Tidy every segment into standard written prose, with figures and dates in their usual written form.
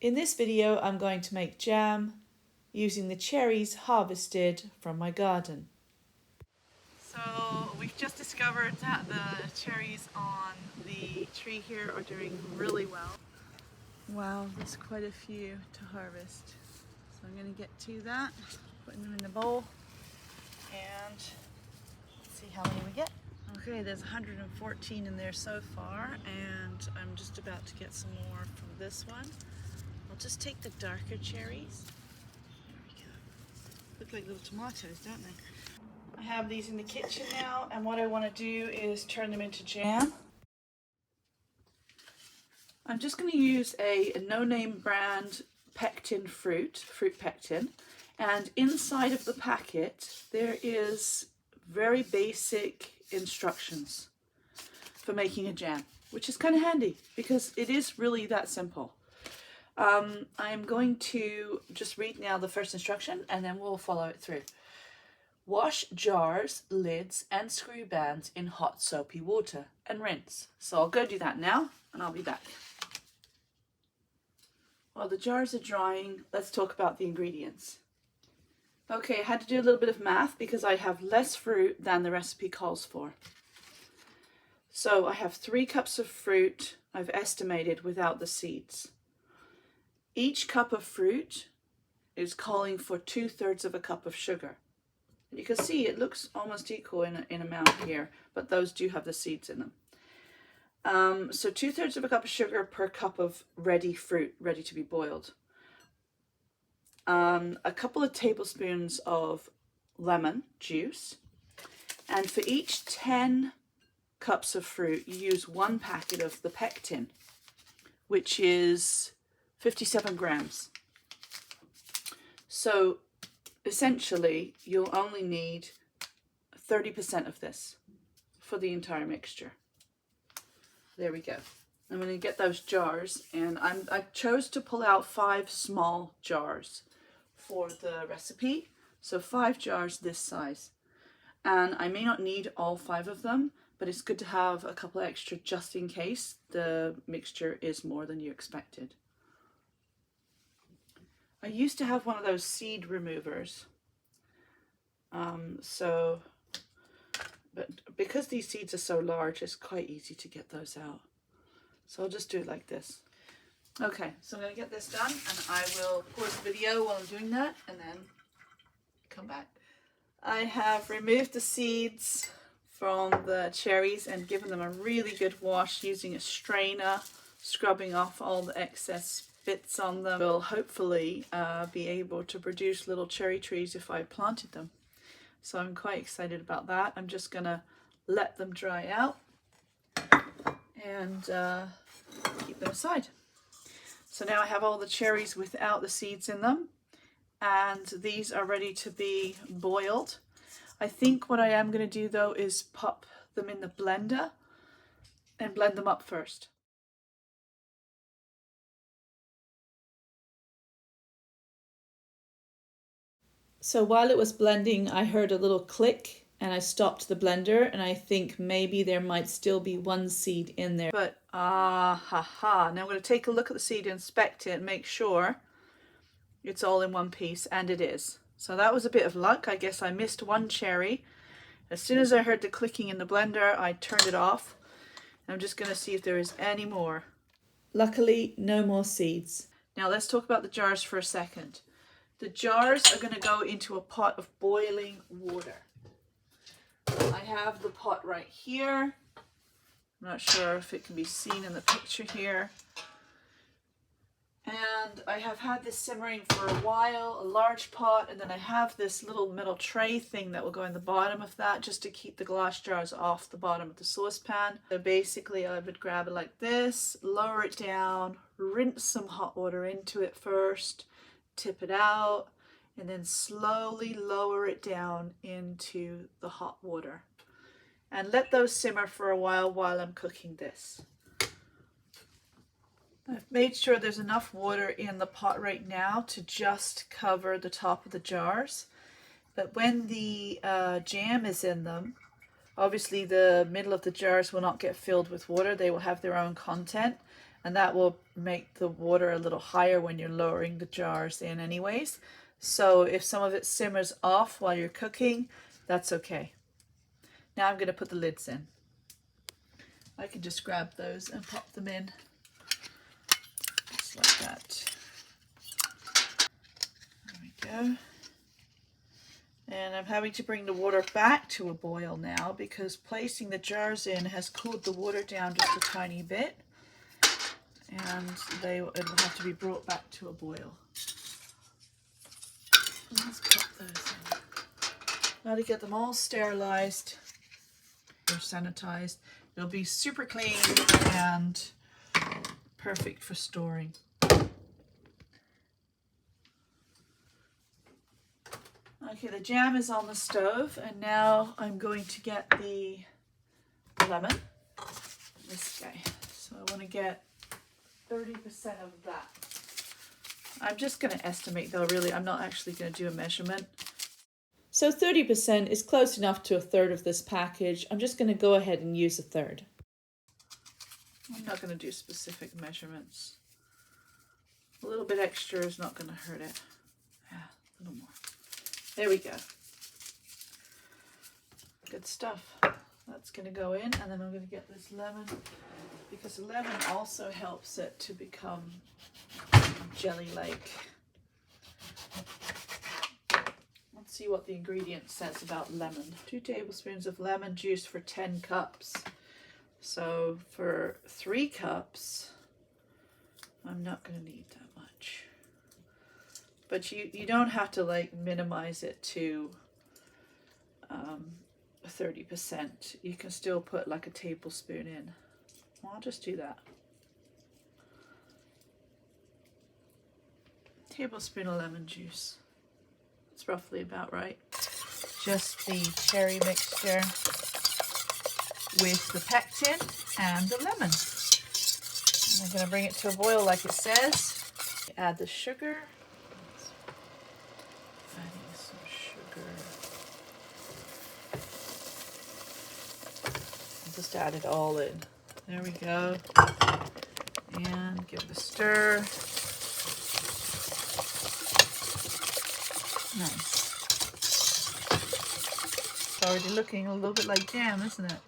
In this video, I'm going to make jam using the cherries harvested from my garden. So we've just discovered that the cherries on the tree here are doing really well. Wow, there's quite a few to harvest. So I'm going to get to that, putting them in the bowl, and see how many we get. Okay, there's 114 in there so far, and I'm just about to get some more from this one. I'll just take the darker cherries. There we go. Look like little tomatoes, don't they? I have these in the kitchen now, and what I want to do is turn them into jam. I'm just going to use a no-name brand pectin fruit pectin, and inside of the packet there is very basic instructions for making a jam, which is kind of handy because it is really that simple. I'm going to just read now the first instruction and then we'll follow it through. Wash jars, lids and screw bands in hot soapy water and rinse. So I'll go do that now and I'll be back. While the jars are drying, let's talk about the ingredients. Okay, I had to do a little bit of math because I have less fruit than the recipe calls for. So I have 3 cups of fruit I've estimated without the seeds. Each cup of fruit is calling for 2/3 of a cup of sugar. And you can see it looks almost equal in amount here, but those do have the seeds in them. So 2/3 of a cup of sugar per cup of ready fruit, ready to be boiled. A couple of tablespoons of lemon juice, and for each 10 cups of fruit you use 1 packet of the pectin, which is 57 grams. So essentially you'll only need 30% of this for the entire mixture. There we go. I'm going to get those jars, and I chose to pull out 5 small jars for the recipe, so 5 jars this size, and I may not need all 5 of them, but it's good to have a couple extra just in case the mixture is more than you expected. I used to have one of those seed removers, but because these seeds are so large, it's quite easy to get those out. So I'll just do it like this. Okay, so I'm going to get this done, and I will pause the video while I'm doing that and then come back. I have removed the seeds from the cherries and given them a really good wash using a strainer, scrubbing off all the excess bits on them. Will hopefully be able to produce little cherry trees if I planted them. So I'm quite excited about that. I'm just going to let them dry out and keep them aside. So now I have all the cherries without the seeds in them, and these are ready to be boiled. I think what I am going to do though is pop them in the blender and blend them up first. So while it was blending, I heard a little click and I stopped the blender, and I think maybe there might still be 1 seed in there. But now I'm going to take a look at the seed, inspect it, and make sure it's all in one piece, and it is. So that was a bit of luck. I guess I missed 1 cherry. As soon as I heard the clicking in the blender, I turned it off. I'm just going to see if there is any more. Luckily, no more seeds. Now let's talk about the jars for a second. The jars are going to go into a pot of boiling water. I have the pot right here. I'm not sure if it can be seen in the picture here. And I have had this simmering for a while, a large pot, and then I have this little metal tray thing that will go in the bottom of that just to keep the glass jars off the bottom of the saucepan. So basically I would grab it like this, lower it down, rinse some hot water into it first, tip it out, and then slowly lower it down into the hot water. And let those simmer for a while I'm cooking this. I've made sure there's enough water in the pot right now to just cover the top of the jars. But when the jam is in them, obviously the middle of the jars will not get filled with water. They will have their own content. and that will make the water a little higher when you're lowering the jars in anyways. So if some of it simmers off while you're cooking, that's okay. Now I'm going to put the lids in. I can just grab those and pop them in just like that. There we go. And I'm having to bring the water back to a boil now because placing the jars in has cooled the water down just a tiny bit, and it will have to be brought back to a boil. Let's pop those in. Now to get them all sterilized or sanitized. It'll be super clean and perfect for storing. Okay, the jam is on the stove, and now I'm going to get the lemon, this guy. So I want to get 30% of that. I'm just going to estimate though, really, I'm not actually going to do a measurement. So 30% is close enough to a third of this package. I'm just going to go ahead and use a third. I'm not going to do specific measurements. A little bit extra is not going to hurt it. Yeah, a little more. There we go. Good stuff. That's going to go in, and then I'm going to get this lemon, because the lemon also helps it to become jelly-like. Let's see what the ingredient says about lemon. 2 tablespoons of lemon juice for 10 cups. So for 3 cups, I'm not going to need that much. But you don't have to like minimize it to 30%. You can still put like a tablespoon in. Well, I'll just do that. Tablespoon of lemon juice. It's roughly about right. Just the cherry mixture with the pectin and the lemon. And I'm going to bring it to a boil like it says. Add the sugar. Adding some sugar. I'll just add it all in. There we go. And give it a stir. Nice. It's already looking a little bit like jam, isn't it?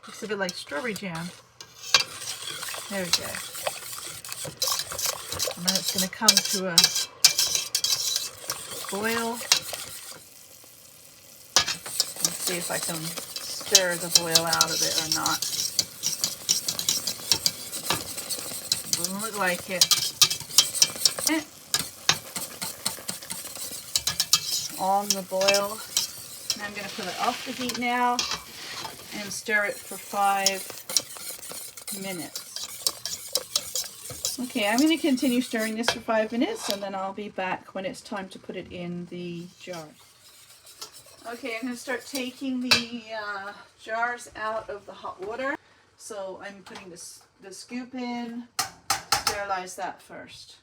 Looks a bit like strawberry jam. There we go. And then it's going to come to a boil. Let's see if I can stir the boil out of it or not. Doesn't look like it. On the boil. And I'm going to put it off the heat now and stir it for 5 minutes. Okay, I'm going to continue stirring this for 5 minutes, and then I'll be back when it's time to put it in the jar. Okay, I'm going to start taking the jars out of the hot water. So I'm putting the scoop in, sterilize that first.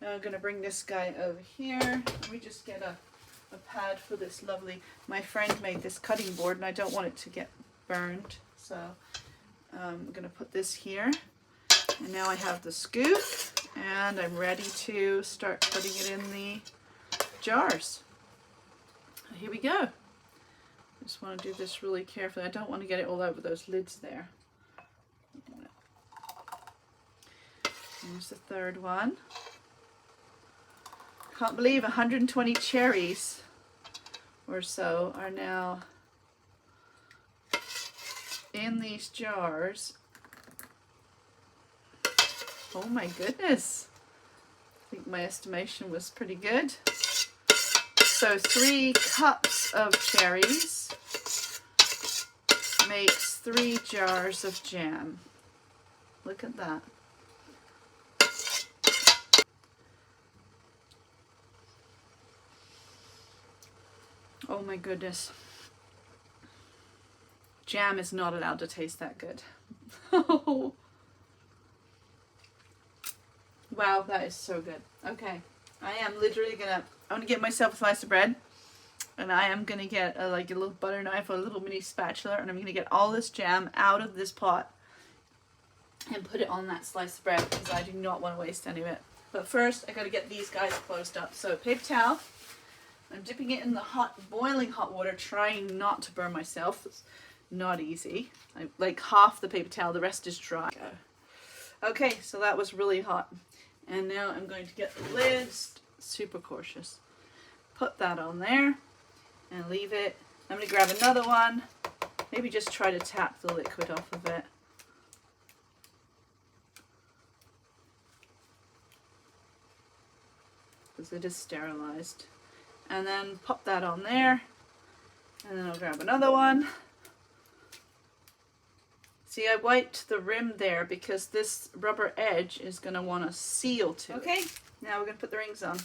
Now I'm going to bring this guy over here. Let me just get a pad for this lovely, my friend made this cutting board and I don't want it to get burned, so I'm going to put this here, and now I have the scoop and I'm ready to start putting it in the jars. Here we go. Just want to do this really carefully. I don't want to get it all over those lids there. Here's the third one. Can't believe 120 cherries or so are now in these jars. Oh my goodness. I think my estimation was pretty good. So 3 cups of cherries makes 3 jars of jam. Look at that. Oh my goodness. Jam is not allowed to taste that good. Oh. Wow, that is so good. Okay, I am literally I'm gonna get myself a slice of bread, and I am gonna get like a little butter knife or a little mini spatula, and I'm gonna get all this jam out of this pot and put it on that slice of bread because I do not want to waste any of it. But first I got to get these guys closed up. So paper towel, I'm dipping it in the boiling hot water, trying not to burn myself. It's not easy. I like half the paper towel, the rest is dry. Okay, so that was really hot. And now I'm going to get the lids, super cautious. Put that on there and leave it. I'm going to grab another one. Maybe just try to tap the liquid off of it. Because it is sterilized. And then pop that on there. And then I'll grab another one. See, I wiped the rim there because this rubber edge is going to want to seal to it. Okay, now we're going to put the rings on.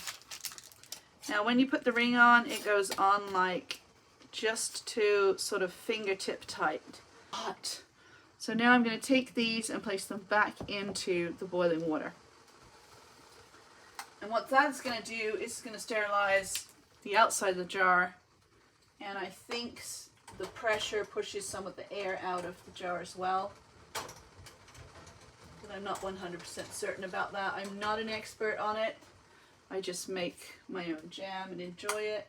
Now when you put the ring on, it goes on like just to sort of fingertip tight. Hot. So now I'm going to take these and place them back into the boiling water. And what that's going to do is going to sterilize the outside of the jar, and I think the pressure pushes some of the air out of the jar as well. But I'm not 100% certain about that. I'm not an expert on it. I just make my own jam and enjoy it.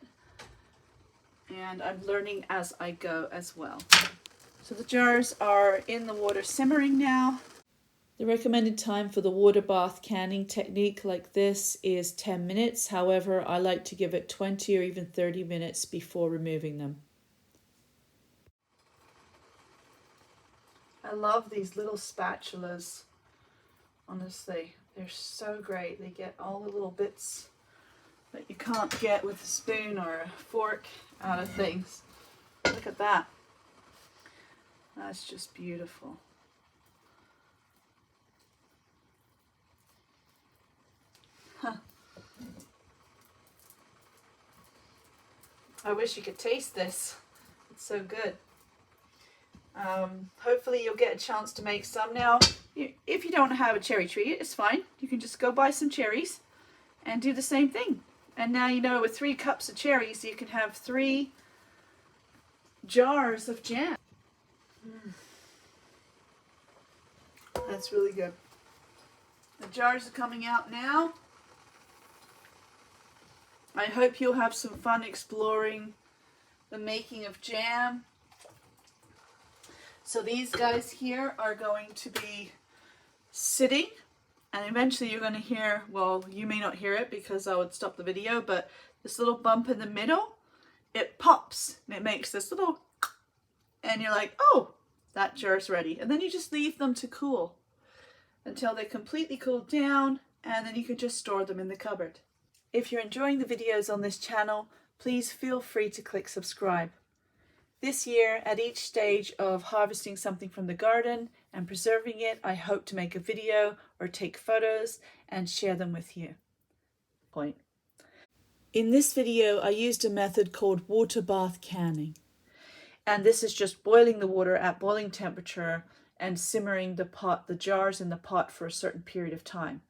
And I'm learning as I go as well. So the jars are in the water simmering now. The recommended time for the water bath canning technique like this is 10 minutes. However, I like to give it 20 or even 30 minutes before removing them. I love these little spatulas. Honestly, they're so great. They get all the little bits that you can't get with a spoon or a fork out of things. Look at that. That's just beautiful. Huh. I wish you could taste this. It's so good. Hopefully you'll get a chance to make some. Now, if you don't have a cherry tree, it's fine. You can just go buy some cherries and do the same thing. And now you know with 3 cups of cherries, you can have 3 jars of jam. That's really good. The jars are coming out now. I hope you'll have some fun exploring the making of jam. So these guys here are going to be sitting, and eventually you're going to hear, well, you may not hear it because I would stop the video, but this little bump in the middle, it pops and it makes this little, and you're like, oh, that jar's ready. And then you just leave them to cool until they completely cool down, and then you can just store them in the cupboard. If you're enjoying the videos on this channel, please feel free to click subscribe. This year, at each stage of harvesting something from the garden and preserving it, I hope to make a video or take photos and share them with you. In this video, I used a method called water bath canning. And this is just boiling the water at boiling temperature and simmering the jars in the pot for a certain period of time.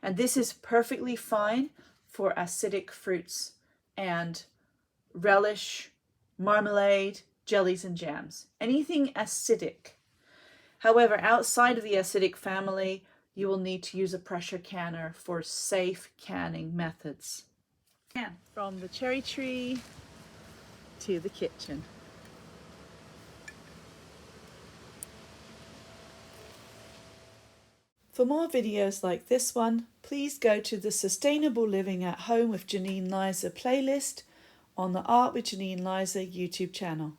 And this is perfectly fine for acidic fruits and relish, marmalade, jellies and jams, anything acidic. However, outside of the acidic family, you will need to use a pressure canner for safe canning methods. And from the cherry tree to the kitchen. For more videos like this one, please go to the Sustainable Living at Home with Janine Liza playlist on the Art with Janine Liza YouTube channel.